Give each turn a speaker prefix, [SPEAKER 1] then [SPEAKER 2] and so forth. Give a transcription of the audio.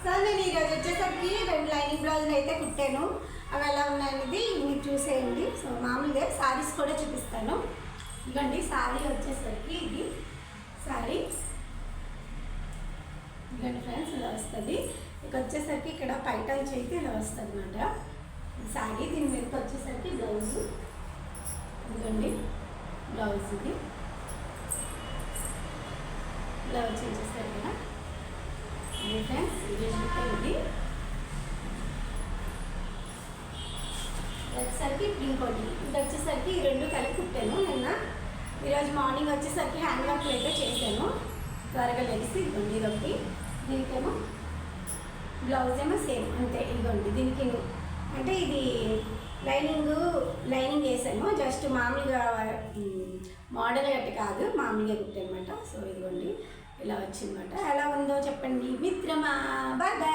[SPEAKER 1] So నేను ఈరోజు వచ్చేసరికి 2 లైనింగ్ బ్లౌజులు అయితే కుట్టాను. అవి ఎలా ఉన్నాయనేది మీరు చూసేయండి. సో మామూలుగా శారీస్ కూడా చూపిస్తాను. ఇవ్వండి శారీ వచ్చేసరికి ఇది శారీ. ఇవ్వండి ఫ్రెండ్స్ ఇలా వస్తుంది. ఇక వచ్చేసరికి ఇక్కడ పైటన్స్ అయితే ఇలా వస్తుంది అన్నమాట శారీ. దీని మీదకి వచ్చేసరికి బ్లౌజ్. ఇవ్వండి బ్లౌజ్ ఇది ఇలా వచ్చేస్తారు కదా. ఇది ఫ్రెండ్స్ ఇది వచ్చేసరికి ఇంకోటి ఇది వచ్చేసరికి ఈ 2 కలిపి కుట్టాను నిన్న. ఈరోజు మార్నింగ్ వచ్చేసరికి హ్యాండ్ వర్క్ అయితే చేశాను త్వరగా లేసి. ఇదిగోండి ఇదొకటి. దీనికేమో బ్లౌజ్ ఏమో సేమ్ అంతే. ఇదిగోండి దీనికి అంటే ఇది లైనింగ్ వేసాను. జస్ట్ మామూలుగా మోడల్ గట్టి కాదు, మామూలుగా కుట్టానమాట. సో ఇదిగోండి ఇలా వచ్చిందన్నమాట. ఎలా ఉందో చెప్పండి మిత్రమా. Bye bye.